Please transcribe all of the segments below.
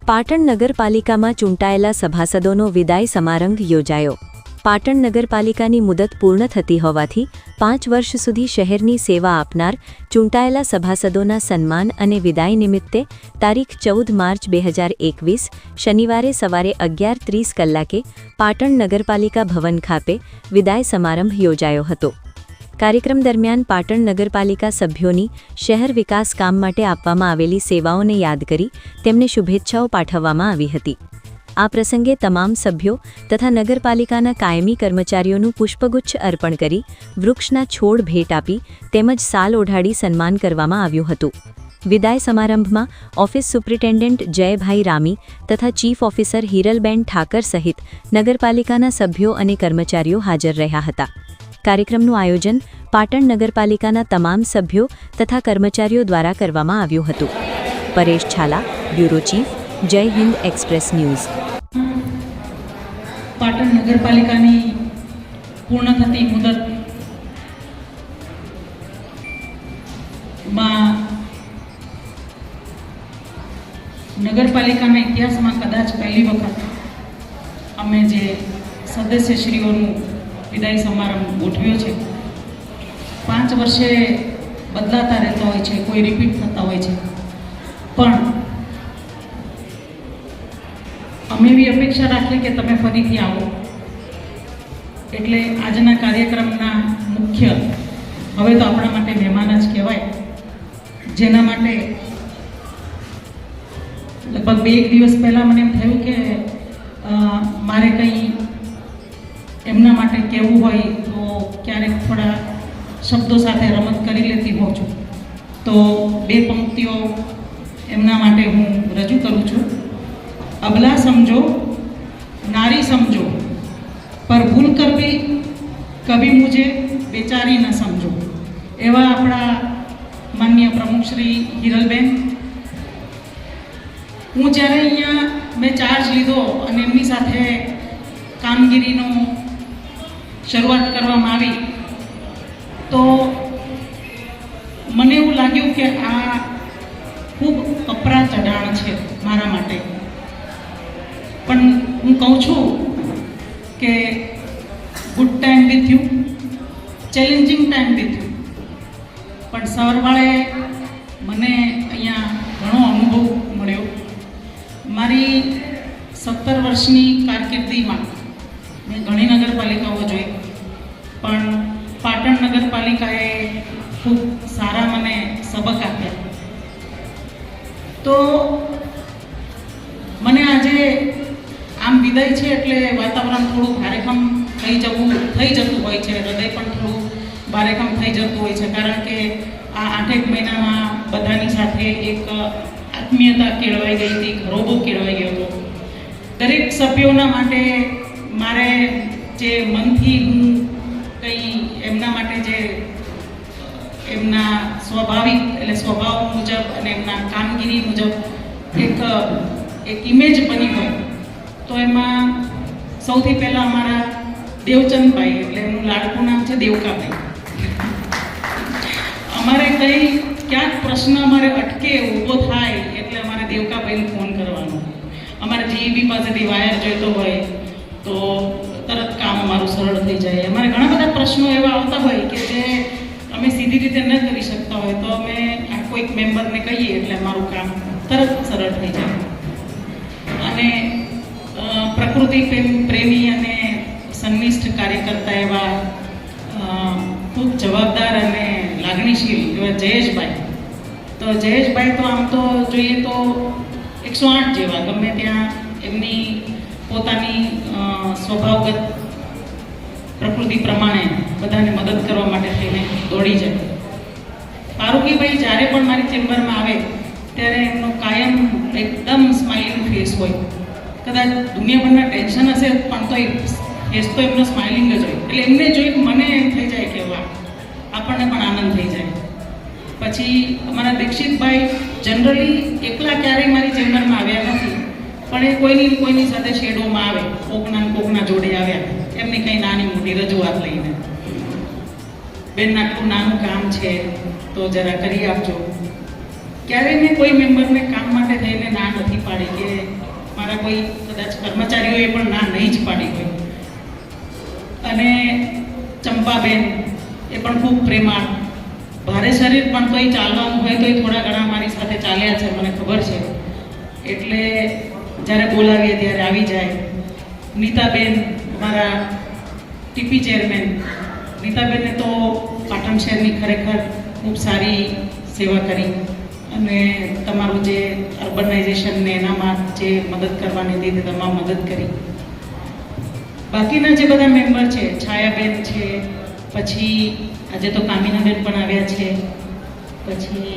પાટણ નગરપાલિકામાં ચૂંટાયેલા સભાસદોનો વિદાય સમારંભ યોજાયો। પાટણ નગરપાલિકાની મુદત પૂર્ણ થતી હોવાથી 5 વર્ષ સુધી શહેરની સેવા આપનાર ચૂંટાયેલા સભાસદોના સન્માન અને વિદાય નિમિત્તે તારીખ 14 માર્ચ 2021 શનિવારે સવારે 11:30 કલાકે પાટણ નગરપાલિકા ભવન ખાતે વિદાય સમારંભ યોજાયો હતો। કાર્યક્રમ દરમિયાન પાટણ નગરપાલિકા સભ્યોની શહેર વિકાસ કામ માટે આપવામાં આવેલી સેવાઓને યાદ કરી તેમને શુભેચ્છાઓ પાઠવવામાં આવી હતી। આ પ્રસંગે તમામ સભ્યો તથા નગરપાલિકાના કાયમી કર્મચારીઓનું પુષ્પગુચ્છ અર્પણ કરી વૃક્ષના છોડ ભેટ આપી તેમજ સાલ ઓઢાડી સન્માન કરવામાં આવ્યું હતું। વિદાય સમારંભમાં ઓફિસ સુપ્રિન્ટેન્ડન્ટ જયભાઈ રામી તથા ચીફ ઓફિસર હિરલબેન ઠાકર સહિત નગરપાલિકાના સભ્યો અને કર્મચારીઓ હાજર રહ્યા હતા। કાર્યક્રમનું આયોજન પાટણ નગરપાલિકાના તમામ સભ્યો તથા કર્મચારીઓ દ્વારા કરવામાં આવ્યું હતું। પરેશ છાલા, બ્યુરો ચીફ, જય હિન્દ એક્સપ્રેસ ન્યૂઝ। પાટણ નગરપાલિકાની પૂર્ણ થતી મુદતમાં નગરપાલિકાના ઇતિહાસમાં કદાચ પહેલી વખત અમે જે સદસ્યશ્રીઓનું વિદાય સમારંભ ગોઠવ્યો છે। 5 વર્ષે બદલાતા રહેતા હોય છે, કોઈ રિપીટ થતા હોય છે, પણ અમે એવી અપેક્ષા રાખીએ કે તમે ફરીથી આવો। એટલે આજના કાર્યક્રમના મુખ્ય હવે તો આપણા માટે મહેમાન જ કહેવાય, જેના માટે લગભગ 2 દિવસ પહેલાં મને એમ થયું કે મારે કંઈ એમના માટે કહેવું હોય તો ક્યારેક થોડા શબ્દો સાથે રમત કરી લેતી હોઉં છું, તો 2 પંક્તિઓ એમના માટે હું રજૂ કરું છું। અબલા સમજો, નારી સમજો, પર ભૂલ કર भी कभी मुझे बेचारी न समझो। એવા આપણા માનનીય પ્રમુખ શ્રી હિરલબેન, હું જ્યારે અહીંયા મેં ચાર્જ લીધો અને એમની સાથે કામગીરીનો શરૂઆત કરવામાં આવી તો મને એવું લાગ્યું કે આ ખૂબ કપરા ચઢાણ છે મારા માટે, પણ હું કહું છું કે good time with you, challenging time with you, પણ સરવાળે મને અહીંયા ઘણો અનુભવ મળ્યો। મારી 17 વર્ષની કારકિર્દીમાં મેં ઘણી નગરપાલિકાઓ જોઈ, પણ પાટણ નગરપાલિકાએ ખૂબ સારા મને સબક આપ્યા। તો મને આજે આમ વિદાય છે એટલે વાતાવરણ થોડું ભારેખમ થઈ જતું હોય છે, હૃદય પણ થોડું ભારેખમ થઈ જતું હોય છે, કારણ કે આ 8 મહિનામાં બધાની સાથે એક આત્મીયતા કેળવાઈ ગઈ હતી, ઘરોબો કેળવાઈ ગયો હતો। દરેક સભ્યોના માટે મારે જે મનથી હું કંઈ એમના માટે જે એમના સ્વાભાવિક એટલે સ્વભાવ મુજબ અને એમના કામગીરી મુજબ એક ઇમેજ બની હોય તો એમાં સૌથી પહેલાં અમારા દેવચંદભાઈ, એટલે એમનું લાડકું નામ છે દેવકાભાઈ, અમારે કંઈ ક્યાંક પ્રશ્ન અમારે અટકે ઊભો થાય એટલે અમારે દેવકાભાઈને ફોન કરવાનો। અમારે જીઈબી પાસેથી વાયર જોઈતો હોય તો તરત કામ અમારું સરળ થઈ જાય। અમારે ઘણા બધા પ્રશ્નો એવા આવતા હોય કે જે અમે સીધી રીતે ન કરી શકતા હોય તો અમે કોઈક મેમ્બરને કહીએ એટલે અમારું કામ તરત સરળ થઈ જાય। અને પ્રકૃતિ પ્રેમી અને સંનિષ્ઠ કાર્યકર્તા એવા ખૂબ જવાબદાર અને લાગણીશીલ એવા જયેશભાઈ, તો જયેશભાઈ તો આમ તો જોઈએ તો 108 જેવા, ગમે ત્યાં એમની પોતાની સ્વભાવગત પ્રકૃતિ પ્રમાણે બધાને મદદ કરવા માટે થઈને દોડી જાય। પારુકીભાઈ જ્યારે પણ મારી ચેમ્બરમાં આવે ત્યારે એમનો કાયમ એકદમ સ્માઇલિંગ ફેસ હોય, કદાચ દુનિયાભરના ટેન્શન હશે પણ તો ફેસ તો એમનો સ્માઇલિંગ જ હોય, એટલે એમને જોઈને મને એમ થઈ જાય કે વાહ, આપણને પણ આનંદ થઈ જાય। પછી અમારા દીક્ષિતભાઈ જનરલી એકલા ક્યારેય મારી ચેમ્બરમાં આવ્યા નથી, પણ એ કોઈની સાથે શેડોમાં આવે, કોકના જોડે આવ્યા, એમની કંઈ નાની મોટી રજૂઆત લઈને, બેન આટલું નાનું કામ છે તો જરા કરી આપજો। ક્યારેય મેં કોઈ મેમ્બરને કામ માટે થઈને ના નથી પાડી કે મારા કોઈ કદાચ કર્મચારીઓએ પણ ના નહીં જ પાડી હોય. અને ચંપાબેન એ પણ ખૂબ પ્રેમાળ, ભારે શરીર પણ તોય ચાલવાનું હોય તોય થોડા ઘણા મારી સાથે ચાલ્યા છે, મને ખબર છે. એટલે જ્યારે બોલાવીએ ત્યારે આવી જાય. નીતાબેન અમારા ટીપી ચેરમેન, નીતાબેનને તો પાટણ શહેરની ખરેખર ખૂબ સારી સેવા કરી અને તમારું જે અર્બનાઇઝેશનને એનામાં જે મદદ કરવાની હતી તે તમામ મદદ કરી. બાકીના જે બધા મેમ્બર છે, છાયાબેન છે, પછી આજે તો કામિનાબેન પણ આવ્યા છે, પછી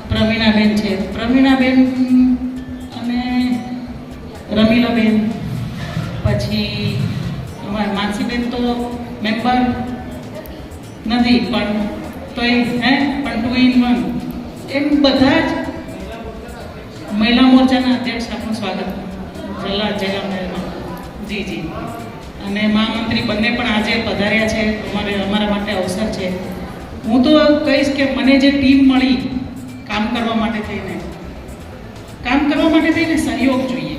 પ્રવીણાબેન છે, પ્રવીણાબેન અને રમીલાબેન, પછી અમારા માનસીબેન તો મેમ્બર નથી પણ તોય પણ 2 in 1 એમ બધા જ મહિલા મોરચાના અધ્યક્ષ આપનું સ્વાગત જયરામ જી જી અને મહામંત્રી બંને પણ આજે પધાર્યા છે. અમારા માટે અવસર છે. હું તો કહીશ કે મને જે ટીમ મળી કામ કરવા માટે થઈને સહયોગ જોઈએ.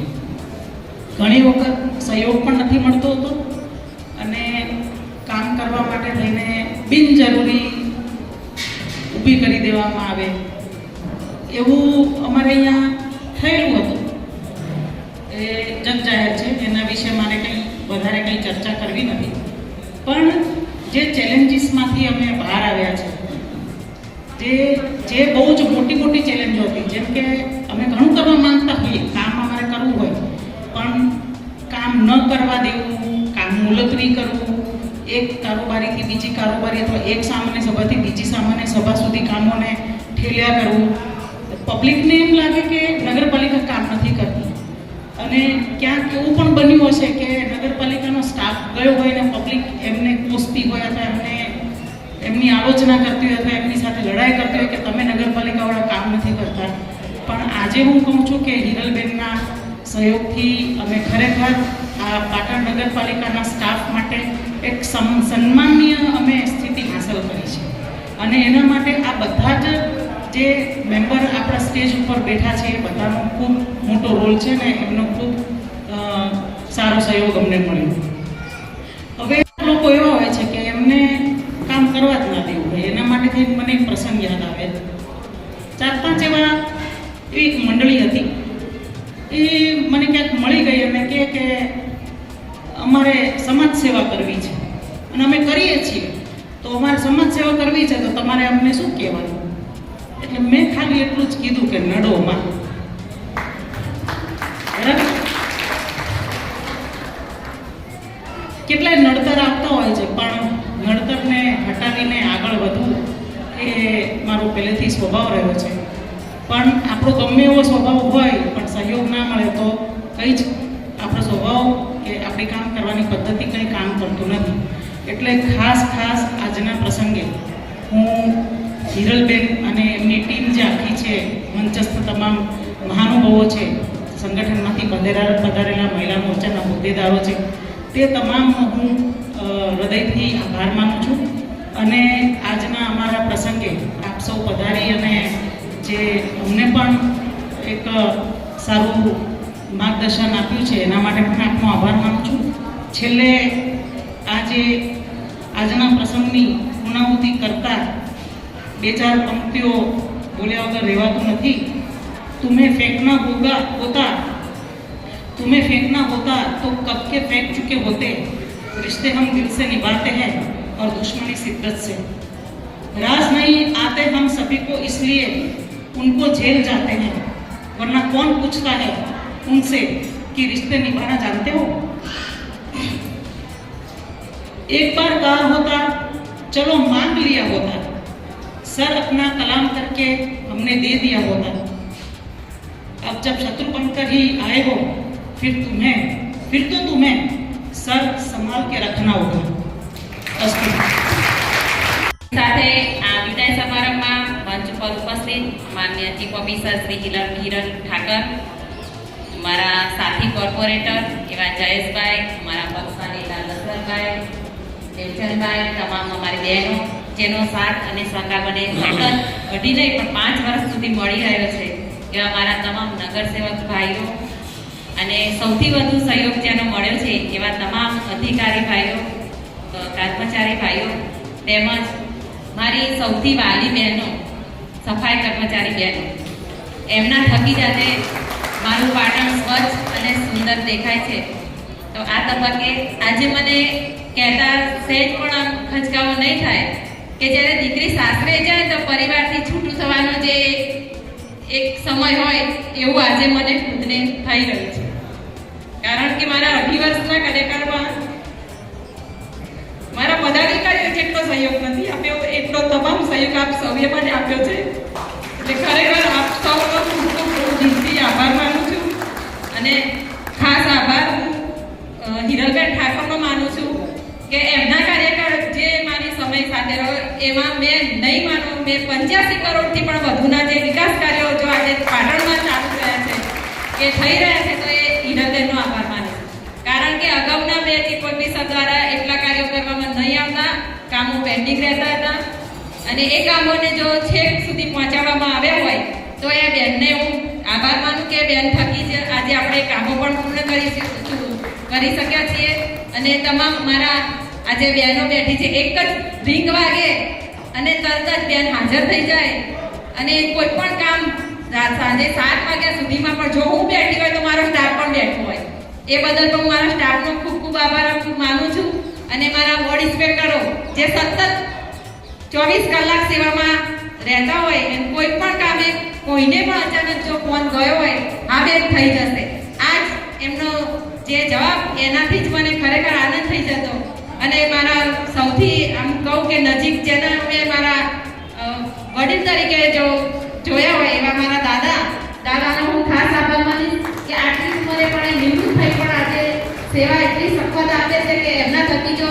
ઘણી વખત સહયોગ પણ નથી મળતો હતો અને કામ કરવા માટે થઈને બિનજરૂરી ઊભી કરી દેવામાં આવે એવું અમારે અહીંયા થયેલું હતું. એ જગ જાહેર છે, એના વિશે મારે કંઈ વધારે કંઈ ચર્ચા કરવી નથી. પણ જે ચેલેન્જીસમાંથી અમે બહાર આવ્યા છે, જે બહુ જ મોટી ચેલેન્જો હતી, જેમ કે અમે ઘણું કરવા માંગતા હોઈએ, કામ અમારે કરવું હોય પણ કામ ન કરવા દેવું, કામ મુલતવી કરવું, એક કારોબારીથી બીજી કારોબારી અથવા એક સામાન્ય સભાથી બીજી સામાન્ય સભા સુધી કામોને ઠેલ્યા કરવું. પબ્લિકને એમ લાગે કે નગરપાલિકા કામ નથી કરતી અને ક્યાંક એવું પણ બન્યું હશે કે નગરપાલિકાનો સ્ટાફ ગયો હોય ને પબ્લિક એમને કોસતી હોય અથવા એમની આલોચના કરતી હોય અથવા એમની સાથે લડાઈ કરતી હોય કે તમે નગરપાલિકાવાળા કામ નથી કરતા. પણ આજે હું કહું છું કે હિરલબેનના સહયોગથી અમે ખરેખર આ પાટણ નગરપાલિકાના સ્ટાફ માટે એક સન્માનનીય અમે સ્થિતિ હાંસલ કરી છે અને એના માટે આ બધા જ જે મેમ્બર આપણા સ્ટેજ ઉપર બેઠા છે એ બધાનો ખૂબ મોટો રોલ છે ને એમનો ખૂબ સારો સહયોગ અમને મળ્યો. હવે લોકો એવા હોય છે કે એમને કામ કરવા જ ના દેવું હોય, એના માટે મને એક પ્રસંગ યાદ આવે. 4-5 એવી એક મંડળી હતી, એ મને ક્યાંક મળી ગઈ અને કે અમારે સમાજ સેવા કરવી છે અને અમે કરીએ છીએ, તો અમારે સમાજ સેવા કરવી છે તો તમારે અમને શું કહેવાનું? એટલે મેં ખાલી એટલું જ કીધું કે નડોમાં. બરાબર, કેટલાય નડતર આવતા હોય છે પણ નડતરને હટાવીને આગળ વધવું એ મારો પહેલેથી સ્વભાવ રહ્યો છે. પણ આપણો ગમે એવો સ્વભાવ હોય પણ સહયોગ ના મળે તો કંઈ જ આપણો સ્વભાવ કે આપણી કામ કરવાની પદ્ધતિ કંઈ કામ કરતું નથી. એટલે ખાસ આજના પ્રસંગે હું હિરલબેન અને એમની ટીમ જે આખી છે, મંચસ્થ તમામ મહાનુભાવો છે, સંગઠનમાંથી પધારેલા મહિલા મોરચાના હોદ્દેદારો છે, તે તમામનો હું હૃદયથી આભાર માનું છું. અને આજના અમારા પ્રસંગે આપ સૌ પધારી અને જે અમને પણ એક સારું માર્ગદર્શન આપ્યું છે એના માટે પણ આપનો આભાર માનું છું. છેલ્લે આજના પ્રસંગની પૂર્ણાહુતિ કરતા 2-4 પંક્તિઓ બોલ્યા વગર રહેવાતું નથી. तुम्हें फेंकना होता तो कब के फेंक चुके होते. रिश्ते हम दिल से निभाते हैं और दुश्मनी शिद्दत से. राज नहीं आते हम सभी को इसलिए उनको झेल जाते हैं, वरना कौन पूछता है उनसे कि रिश्ते निभाना जानते हो. एक बार कहा होता चलो मांग लिया होता, सर अपना कलाम करके हमने दे दिया होता. अब जब शत्रु बनकर ही आए हो फिर तो तुम्हें सर संभाल के रखना होगा. સાથે આ વિદાય સમારંભમાં મંચ પર ઉપસ્થિત માન્ય ચીફ ઓફિસર શ્રી હિરલ ઠાકર, મારા સાથી કોર્પોરેટર એવા જયેશભાઈ, મારા પક્ષના નેતા લસરભાઈ, દેવચંદભાઈ, તમામ અમારી બહેનો જેનો સાથ અને સહકાર મને સતત અઢી નહીં પણ 5 વર્ષ સુધી મળી રહ્યો છે એવા મારા તમામ નગરસેવક ભાઈઓ અને સૌથી વધુ સહયોગ જેનો મળ્યો છે એવા તમામ અધિકારી ભાઈઓ, કર્મચારી ભાઈઓ તેમજ મારી સૌથી વાલી બહેનો, સફાઈ કર્મચારી બહેનો, એમના થકી જ આજે મારું પાટણ સ્વચ્છ અને સુંદર દેખાય છે. તો આ તબક્કે આજે મને કહેતા સહેજ પણ આમ ખચકાવો નહીં થાય કે જ્યારે દીકરી સાસરે જાય તો પરિવારથી છૂટું થવાનો જે એક સમય હોય એવું આજે મને ખુદને થઈ રહ્યું છે. કારણ કે મારા 18 વર્ષના કાર્યકાળમાં મારા પદાધિકારીઓ જેટલો સહયોગ નથી આપ્યો એટલો તમામ સહયોગ આપ સૌએ મને આપ્યો છે. એટલે ખરેખર આપ સૌનો ખૂબ ખૂબ દિલથી આભાર માનું છું. અને ખાસ આભાર હું હિરલબેન ઠાકોરનો માનું છું કે એમના કાર્યકાળ જે મારી સમય સાથે રહ્યો એમાં મેં નહીં માનો, મેં 85 કરોડથી પણ વધુના જે વિકાસ કાર્યો જો આજે પાટણમાં ચાલુ રહ્યા છે કે થઈ રહ્યા છે તો એ હિરલબેનનો આભાર માનું છું. કારણ કે અગાઉના બે ચીફ ઓફિસર દ્વારા એટલા કાર્યો કરવામાં નહીં આવતા, કામો પેન્ડિંગ રહેતા હતા અને એ કામોને જો છેક સુધી પહોંચાડવામાં આવ્યા હોય તો એ બેનને હું આભાર માનું કે બેન થકી જ આજે આપણે કામો પણ પૂર્ણ કરી શક્યા છીએ. અને તમામ મારા આજે બહેનો બેઠી છે, એક જ રિંગ વાગે અને તરત જ બેન હાજર થઈ જાય અને કોઈ પણ કામ સાંજે 7 વાગ્યા સુધીમાં પણ જો હું બેઠી હોય તો મારો સ્ટાફ પણ બેઠો હોય. એ બદલ તો હું મારા સ્ટાફનો ખૂબ ખૂબ આભાર માનું છું. અને મારા વોર્ડ ઇન્સ્પેક્ટરો જે સતત 24 કલાક સેવામાં રહેતા હોય અને કોઈ પણ કામે કોઈને પણ અચાનક જો ફોન ગયો હોય આ બેન થઈ જશે, આજ એમનો જે જવાબ એનાથી જ મને ખરેખર આનંદ થઈ જતો. અને મારા સૌથી આમ કહું કે નજીક જેને મેં મારા વડીલ તરીકે જો જોયા હોય એવા મારા દાદાનો હું ખાસ આભાર માનીશ કે આટલી ઉંમરે પણ એ નિવૃત્ત થઈ પણ આજે સેવા એટલી સખત આપે છે કે એમના થકી જો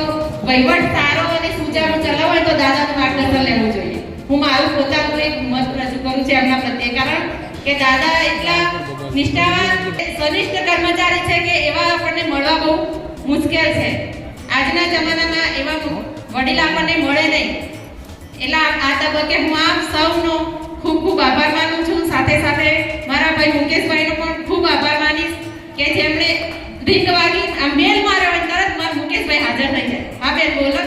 વહીવટ સારો અને સુચારું ચલાવો હોય તો દાદાનું માર્ગદર્શન લેવું જોઈએ. હું મારું પોતાનું એક મત રજૂ કરું છું એમના પ્રત્યે, કારણ કે દાદા એટલા નિષ્ઠાવાન સનિષ્ઠ કર્મચારી છે કે એવા આપણને મળવા બહુ મુશ્કેલ છે. આજના જમાનામાં એવા વડીલ આપણને મળે નહીં. એટલે આ તબક્કે હું આપ સૌનો ખૂબ ખૂબ આભાર માનું છું. સાથે સાથે મારા ભાઈ મુકેશભાઈનો પણ ખૂબ આભાર માનીશ કે જેમણે રિંગ વાગી આ મેલ માર્યો હોય તરત મારા મુકેશભાઈ હાજર થઈ જાય, હા બેન બોલો.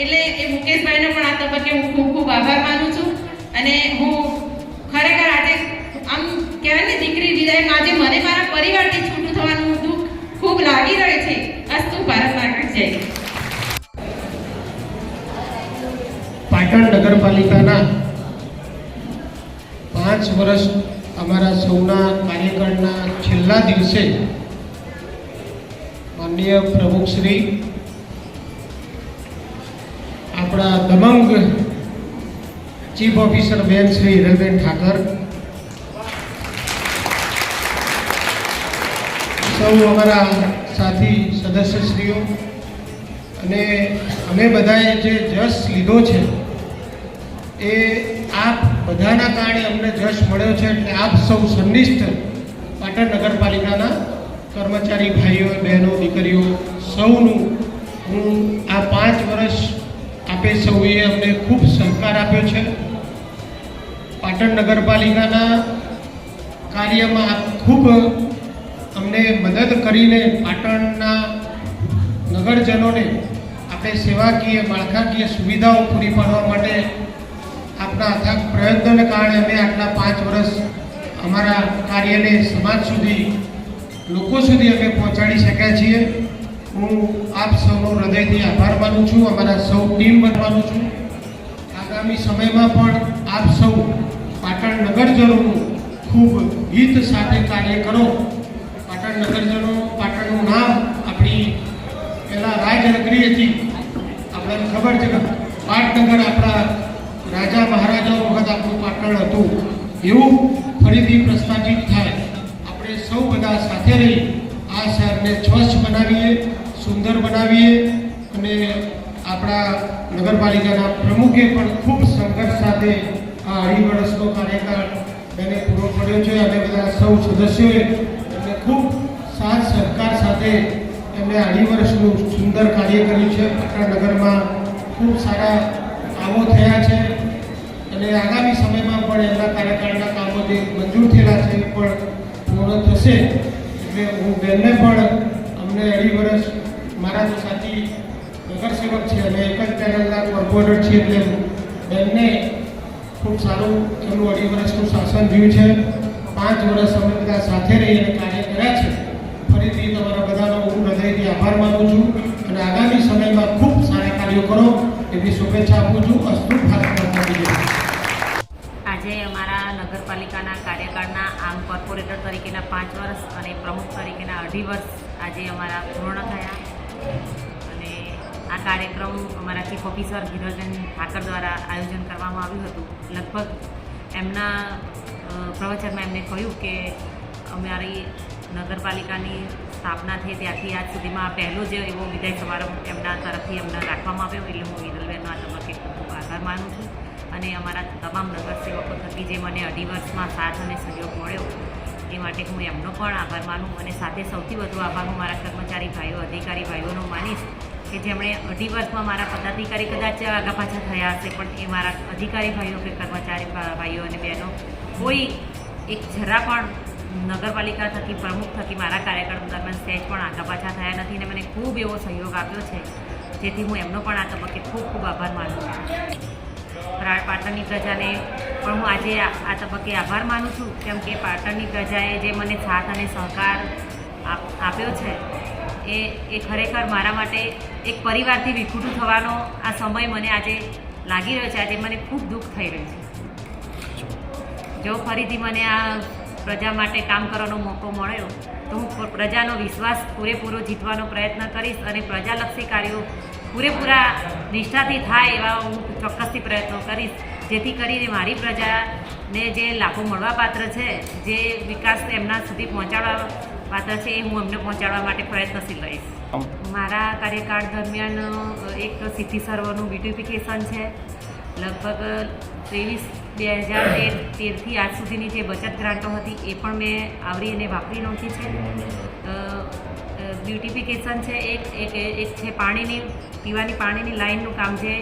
એટલે એ મુકેશભાઈનો પણ આ તબક્કે હું ખૂબ ખૂબ આભાર માનું છું. અને હું ખરેખર આજે આમ કહેવાય ને દીકરી વિદાય આજે મને મારા પરિવારથી છૂટું થવાનું દુઃખ ખૂબ લાગી રહ્યું છે. અસ્તુ ભારત માતા જય. પાટણ નગરપાલિકાના 5 વર્ષ અમારા સૌના કાર્યકાળના છેલ્લા દિવસે માનનીય પ્રમુખશ્રી આપણા દબંગ ચીફ ઓફિસર બેન શ્રી હિરલબેન ઠાકર, સૌ અમારા સાથી સદસ્યશ્રીઓ અને અમે બધાએ જે જશ લીધો છે એ આપ બધાના કારણે અમને જશ મળ્યો છે. એટલે આપ સૌ સનિષ્ઠ પાટણ નગરપાલિકાના કર્મચારી ભાઈઓ, બહેનો, દીકરીઓ સૌનું હું આ 5 વર્ષ આપે સૌએ અમને ખૂબ સહકાર આપ્યો છે. પાટણ નગરપાલિકાના કાર્યમાં આપ ખૂબ અમને મદદ કરીને પાટણના નગરજનોને આપણે સેવાકીય માળખાકીય સુવિધાઓ પૂરી પાડવા માટે આપના અથાગ પ્રયત્નોને કારણે અમે આટલા 5 વર્ષ અમારા કાર્યને સમાજ સુધી, લોકો સુધી અમે પહોંચાડી શક્યા છીએ. હું આપ સૌનો હૃદયથી આભાર માનું છું, અમારા સૌ ટીમ માનું છું. આગામી સમયમાં પણ આપ સૌ પાટણ નગરજનોનું ખૂબ હિત સાથે કાર્ય કરો. પાટણ નગરજનો, પાટણનું નામ આપણી પહેલાં રાજનગરી હતી, આપણને ખબર છે કે પાટનગર આપણા રાજા મહારાજાઓ વખત આપણું પાટણ હતું, એવું ફરીથી પ્રસ્થાપિત થાય. આપણે સૌ બધા સાથે રહી આ શહેરને સ્વચ્છ બનાવીએ, સુંદર બનાવીએ. અને આપણા નગરપાલિકાના પ્રમુખે પણ ખૂબ સંઘર્ષ સાથે આ 2.5 વર્ષનો કાર્યકાળ તેને પૂરો કર્યો છે. અને બધા સૌ સદસ્યોએ એમને ખૂબ સાથ સહકાર સાથે એમણે 2.5 વર્ષનું સુંદર કાર્ય કર્યું છે. પાટણ નગરમાં ખૂબ સારા કામો થયા છે અને આગામી સમયમાં પણ એમના કાર્યકાળના કામો જે મંજૂર થયેલા છે એ પણ પૂર્ણ થશે. એટલે હું બેનને પણ અમને 2.5 વર્ષ મારા તો સાથી નગરસેવક છે અને એક જ પેનલના કોર્પોરેટર છે એટલે બેનને ખૂબ સારું એમનું 2.5 વર્ષનું શાસન રહ્યું છે. 5 વર્ષ અમે બધા સાથે રહીને કાર્ય કર્યા છે. ફરીથી તમારા બધાનો હું હૃદયથી આભાર માનું છું અને આગામી સમયમાં ખૂબ સારા કાર્યો કરો એવી શુભેચ્છા આપું છું. અસ્તુ ભારત માતા કી જય. આજે અમારા નગરપાલિકાના કાર્યકાળના આમ કોર્પોરેટર તરીકેના 5 વર્ષ અને પ્રમુખ તરીકેના 2.5 વર્ષ આજે અમારા પૂર્ણ થયા અને આ કાર્યક્રમ અમારા ચીફ ઓફિસર હિરલબેન ઠાકર દ્વારા આયોજન કરવામાં આવ્યું હતું. લગભગ એમના પ્રવચનમાં એમણે કહ્યું કે અમારી નગરપાલિકાની સ્થાપના થઈ ત્યારથી આજ સુધીમાં પહેલો જ એવો વિદાય સમારંભ એમના તરફથી અમને રાખવામાં આવ્યો. એટલે હું હિરલબેનનો આ તબક્કે ખૂબ આભાર માનું છું અને અમારા તમામ નગરસેવકો થકી જે મને 2.5 વર્ષમાં સાથ અને સહયોગ મળ્યો એ માટે હું એમનો પણ આભાર માનું અને સાથે સૌથી વધુ આભાર હું મારા કર્મચારી ભાઈઓ અધિકારી ભાઈઓનો માનીશ કે જેમણે 2.5 વર્ષમાં મારા પદાધિકારી કદાચ આગા પાછા થયા હશે પણ એ મારા અધિકારી ભાઈઓ કે કર્મચારી ભાઈઓ અને બહેનો કોઈ એક જરા પણ નગરપાલિકા થકી પ્રમુખ થકી મારા કાર્યકાળ દરમિયાન સહેજ પણ આગા પાછા થયા નથી અને મને ખૂબ એવો સહયોગ આપ્યો છે જેથી હું એમનો પણ આ તબક્કે ખૂબ ખૂબ આભાર માનું છું. પાટણની પ્રજાને પણ હું આજે આ તબક્કે આભાર માનું છું કેમ કે પાટણની પ્રજાએ જે મને સાથ અને સહકાર આપ્યો છે એ ખરેખર મારા માટે એક પરિવારથી વિખૂટું થવાનો આ સમય મને આજે લાગી રહ્યો છે. આજે મને ખૂબ દુઃખ થઈ રહ્યું છે. જો ફરીથી મને આ પ્રજા માટે કામ કરવાનો મોકો મળ્યો તો હું પ્રજાનો વિશ્વાસ પૂરેપૂરો જીતવાનો પ્રયત્ન કરીશ અને પ્રજાલક્ષી કાર્યો પૂરેપૂરા નિષ્ઠાથી થાય એવા હું ચોક્કસથી પ્રયત્નો કરીશ જેથી કરીને મારી પ્રજાને જે લાભો મળવાપાત્ર છે જે વિકાસ એમના સુધી પહોંચાડવા પાત્ર છે એ હું એમને પહોંચાડવા માટે પ્રયત્નશીલ રહીશ. મારા કાર્યકાળ દરમિયાન એક સિદ્ધિ સર્વનું બ્યુટિફિકેશન છે. લગભગ 2013થી આજ સુધીની જે બચત ગ્રાન્ટો હતી એ પણ મેં આવરી અને વાપરી નાખી છે. બ્યુટિફિકેશન છે એક છે પીવાની પાણીની લાઇનનું કામ છે.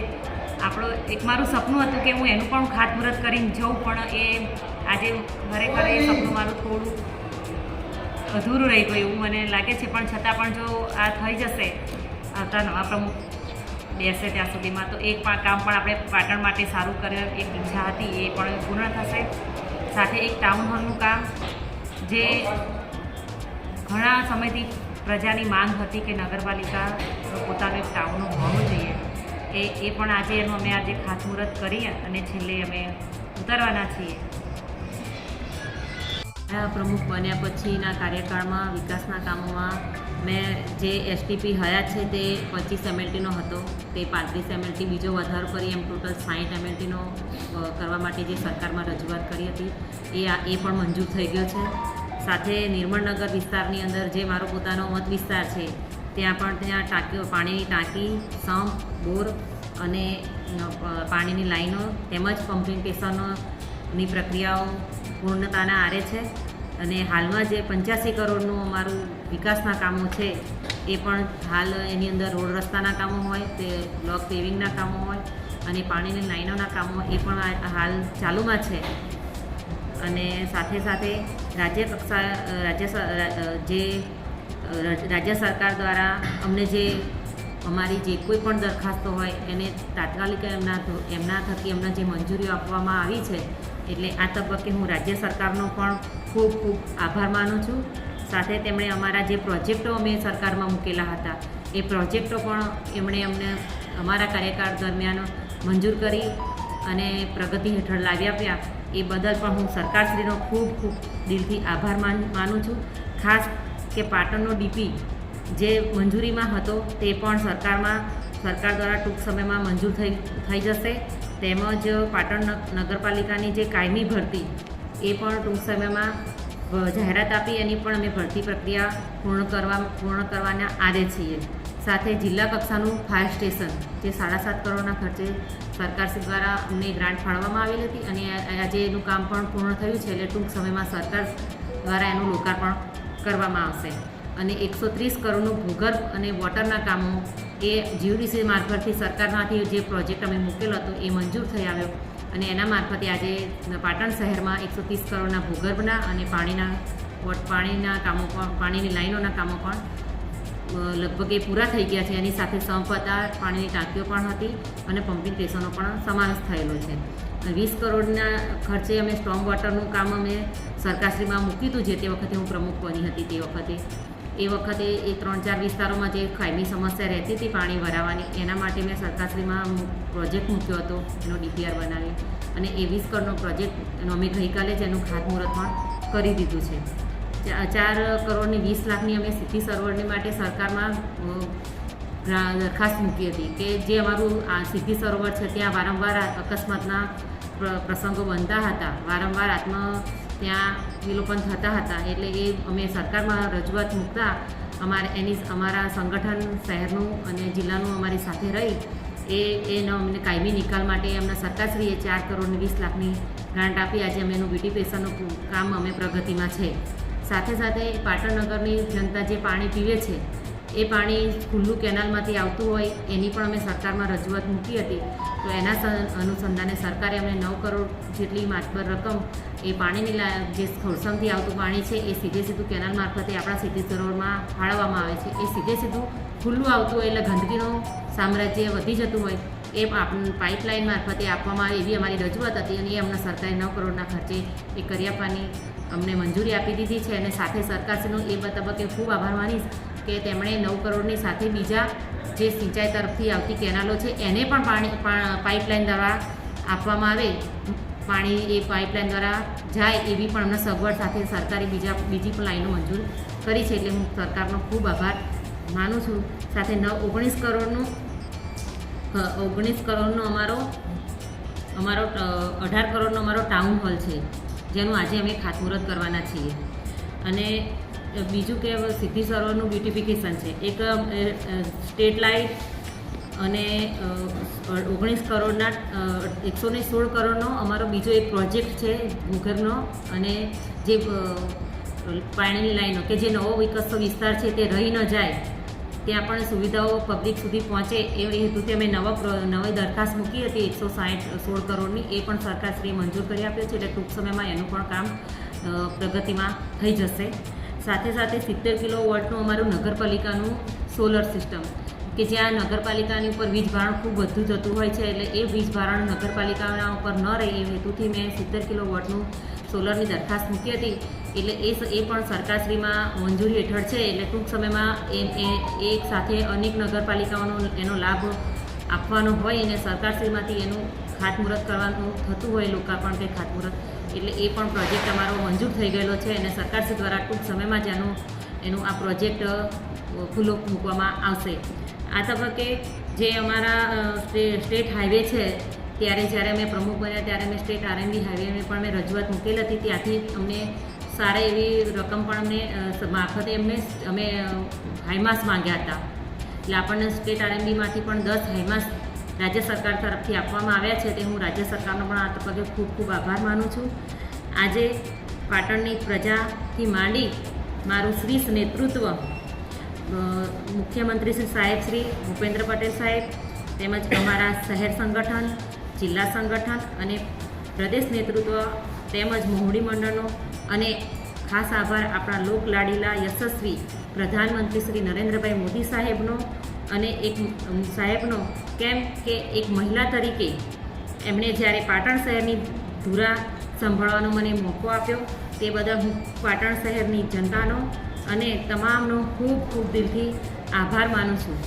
એક મારું સપનું હતું કે હું એનું પણ ખાતમુહૂર્ત કરીને જઉં પણ એ આજે ખરેખર એ સપનું મારું થોડું અધૂરું રહી ગયું એવું મને લાગે છે પણ છતાં પણ જો આ થઈ જશે આવતા નવા પ્રમુખ બેસે ત્યાં સુધીમાં તો એક કામ પણ આપણે પાટણ માટે સારું કરે એક ઈચ્છા હતી એ પણ પૂર્ણ થશે. સાથે એક ટાઉન હોલનું કામ જે ઘણા સમયથી પ્રજાની માંગ હતી કે નગરપાલિકા પોતાનું એક ટાઉન હોવું જોઈએ એ પણ આજે એનું અમે આજે ખાતમુહૂર્ત કરી અને છેલ્લે અમે ઉતારવાના છીએ. પ્રમુખ બન્યા પછીના કાર્યકાળમાં વિકાસના કામોમાં મેં જે એસટીપી હયાત છે તે 25 MLTનો હતો તે 35 MLT બીજો વધારો કરી એમ ટોટલ 60 MLTનો કરવા માટે જે સરકારમાં રજૂઆત કરી હતી એ પણ મંજૂર થઈ ગયો છે. સાથે નિર્મળનગર વિસ્તારની અંદર જે મારો પોતાનો મત વિસ્તાર છે ત્યાં ટાંકીઓ પાણીની ટાંકી સંપ બોર અને પાણીની લાઈનો તેમજ પમ્પિંગ સ્ટેશનોની પ્રક્રિયાઓ પૂર્ણતાના આરે છે અને હાલમાં જે 85 કરોડનું અમારું વિકાસના કામો છે એ પણ હાલ એની અંદર રોડ રસ્તાના કામો હોય તે બ્લોક પેવિંગના કામો હોય અને પાણીની લાઈનોના કામો એ પણ હાલ ચાલુમાં છે. અને સાથે સાથે રાજ્ય સરકાર દ્વારા અમને જે અમારી જે કોઈ પણ દરખાસ્તો હોય એને તાત્કાલિક એમના થકી અમને જે મંજૂરીઓ આપવામાં આવી છે એટલે આ તબક્કે હું રાજ્ય સરકારનો પણ ખૂબ ખૂબ આભાર માનું છું. સાથે તેમણે અમારા જે પ્રોજેક્ટો અમે સરકારમાં મૂકેલા હતા એ પ્રોજેક્ટો પણ એમણે અમને અમારા કાર્યકાળ દરમિયાન મંજૂર કરી અને પ્રગતિ હેઠળ લાવી આપ્યા એ બદલ પણ હું સરકારશ્રીનો ખૂબ ખૂબ દિલથી આભાર માનું છું. ખાસ કે પાટણનો ડીપી જે મંજૂરીમાં હતો તે પણ સરકાર દ્વારા ટૂંક સમયમાં મંજૂર થઈ જશે. તેમજ પાટણ નગરપાલિકાની જે કાયમી ભરતી એ પણ ટૂંક સમયમાં જાહેરાત આપી એની પણ અમે ભરતી પ્રક્રિયા પૂર્ણ કરવાના આરે છીએ. સાથે જિલ્લા કક્ષાનું ફાયર સ્ટેશન જે 7.5 કરોડના ખર્ચે સરકારશ્રી દ્વારા અમને ગ્રાન્ટ ફાળવવામાં આવેલી હતી અને આજે એનું કામ પણ પૂર્ણ થયું છે એટલે ટૂંક સમયમાં સરકાર દ્વારા એનું લોકાર્પણ કરવામાં આવશે. અને 130 કરોડનું ભૂગર્ભ અને વોટરના કામો એ જીયુડીસી મારફતથી સરકારમાંથી જે પ્રોજેક્ટ અમે મૂકેલો હતો એ મંજૂર થઈ આવ્યો અને એના મારફતે આજે પાટણ શહેરમાં 130 કરોડના ભૂગર્ભના અને પાણીના કામો પણ પાણીની લાઈનોના કામો પણ લગભગ એ પૂરા થઈ ગયા છે. એની સાથે સંપતા પાણીની ટાંકીઓ પણ હતી અને પમ્પિંગ સ્ટેશનો પણ સમાવેશ થયેલો છે. 20 કરોડના ખર્ચે અમે સ્ટ્રોંગ વોટરનું કામ અમે સરકારશ્રીમાં મૂક્યું હતું. જે તે વખતે હું પ્રમુખ બની હતી એ વખતે એ 3-4 વિસ્તારોમાં જે કાયમી સમસ્યા રહેતી હતી પાણી ભરાવાની, એના માટે મેં સરકારશ્રીમાં પ્રોજેક્ટ મૂક્યો હતો, એનો DPR બનાવી અને એ 20 કરોડનો પ્રોજેક્ટ અમે ગઈકાલે જ એનું ખાતમુહૂર્ત પણ કરી દીધું છે. 4 કરોડની 20 લાખની અમે સિદ્ધિ સરોવરની માટે સરકારમાં દરખાસ્ત મૂકી હતી કે જે અમારું આ સિદ્ધિ સરોવર છે ત્યાં વારંવાર અકસ્માતના પ્રસંગો બનતા હતા, વારંવાર ત્યાં વિલોપન થતા હતા. એટલે એ અમે સરકારમાં રજૂઆત મૂકતા અમારા સંગઠન શહેરનું અને જિલ્લાનું અમારી સાથે રહી એનો અમને કાયમી નિકાલ માટે અમને સરકારશ્રીએ 4 કરોડની 20 લાખની ગ્રાન્ટ આપી. આજે અમે એનું બ્યુટિફિકેશનનું કામ અમે પ્રગતિમાં છે. સાથે સાથે પાટણ નગરની જનતા જે પાણી પીવે છે એ પાણી ખુલ્લું કેનાલમાંથી આવતું હોય એની પણ અમે સરકારમાં રજૂઆત મૂકી હતી. તો એના અનુસંધાને સરકારે અમને 9 કરોડ જેટલી માતબર રકમ એ પાણીની જે ખોરસમથી આવતું પાણી છે એ સીધું કેનાલ મારફતે આપણા સિદ્ધિ સરોવરમાં ફાળવવામાં આવે છે. એ સીધું ખુલ્લું આવતું હોય એટલે ગંદકીનું સામ્રાજ્ય વધી જતું હોય એ પાઇપલાઇન મારફતે આપવામાં આવે એવી અમારી રજૂઆત હતી અને એ અમને સરકારે 9 કરોડના ખર્ચે એ કરી આપવાની અમને મંજૂરી આપી દીધી છે. અને સાથે સરકારશ્રીનો એ તબક્કે ખૂબ આભાર માનીશ કે તેમણે 9 કરોડની સાથે બીજા જે સિંચાઈ તરફથી આવતી કેનાલો છે એને પણ પાઇપલાઇન દ્વારા આપવામાં આવે, પાણી એ પાઇપલાઇન દ્વારા જાય એવી પણ અમને સગવડ સાથે સરકારે બીજી પણ લાઈનો મંજૂર કરી છે. એટલે હું સરકારનો ખૂબ આભાર માનું છું. સાથે 19 કરોડનો અમારો 18 કરોડનો અમારો ટાઉન હોલ છે જેનું આજે અમે ખાતમુહૂર્ત કરવાના છીએ. અને બીજું કે સિદ્ધિ સરોવરનું બ્યુટિફિકેશન છે. એક સ્ટ્રીટ લાઇટ અને 19 કરોડના 116 કરોડનો અમારો બીજો એક પ્રોજેક્ટ છે ભૂગર્ભનો અને જે પાણીની લાઈનો કે જે નવો વિકસતો વિસ્તાર છે તે રહી ન જાય ત્યાં પણ સુવિધાઓ પબ્લિક સુધી પહોંચે એ હેતુથી અમે નવી દરખાસ્ત મૂકી હતી 116 કરોડની. એ પણ સરકારશ્રીએ મંજૂર કરી આપ્યો છે. એટલે ટૂંક સમયમાં એનું પણ કામ પ્રગતિમાં થઈ જશે. સાથે સાથે 70 કિલોવોટનું અમારું નગરપાલિકાનું સોલર સિસ્ટમ કે જ્યાં નગરપાલિકાની ઉપર વીજ ભારણ ખૂબ વધુ જતું હોય છે. એટલે એ વીજ ભારણ નગરપાલિકાના ઉપર ન રહે એ હેતુથી મેં 70 કિલોવોટનું સોલરની દરખાસ્ત મૂકી હતી. એટલે એ પણ સરકારશ્રીમાં મંજૂરી હેઠળ છે. એટલે ટૂંક સમયમાં એક સાથે અનેક નગરપાલિકાઓનો એનો લાભ આપવાનો હોય અને સરકારશ્રીમાંથી એનું ખાતમુહૂર્ત કરવાનું થતું હોય, લોકાર્પણ કે ખાતમુહૂર્ત, એટલે એ પણ પ્રોજેક્ટ અમારો મંજૂર થઈ ગયેલો છે અને સરકારશ્રી દ્વારા ટૂંક સમયમાં જ એનું આ પ્રોજેક્ટ ખુલ્લો મૂકવામાં આવશે. આ તબક્કે જે અમારા સ્ટેટ હાઈવે છે જ્યારે અમે પ્રમુખ બન્યા ત્યારે અમે સ્ટેટ RMB હાઈવે પણ મેં રજૂઆત મૂકેલ હતી. ત્યાંથી અમને સારા એવી રકમ પણ મારફતે અમે હાઈમાસ માંગ્યા હતા. એટલે આપણને સ્ટેટ RMBમાંથી પણ 10 હાઈમાસ રાજ્ય સરકાર તરફથી આપવામાં આવ્યા છે. તે હું રાજ્ય સરકારનો પણ આ તબક્કે ખૂબ ખૂબ આભાર માનું છું. આજે પાટણની પ્રજાથી માંડી મારું શ્રેષ્ઠ નેતૃત્વ મુખ્યમંત્રી શ્રી ભૂપેન્દ્ર પટેલ સાહેબ તેમજ અમારા શહેર સંગઠન, જિલ્લા સંગઠન અને પ્રદેશ નેતૃત્વ તેમજ મોવડી મંડળનો અને ખાસ આભાર આપણા લોકલાડીલા યશસ્વી પ્રધાનમંત્રી શ્રી નરેન્દ્રભાઈ મોદી સાહેબનો અને કેમ કે એક મહિલા તરીકે એમણે જ્યારે પાટણ શહેરની ધુરા સંભાળવાનો મને મોકો આપ્યો તે બદલ હું પાટણ શહેરની જનતાનો અને તમામનો ખૂબ ખૂબ દિલથી આભાર માનું છું.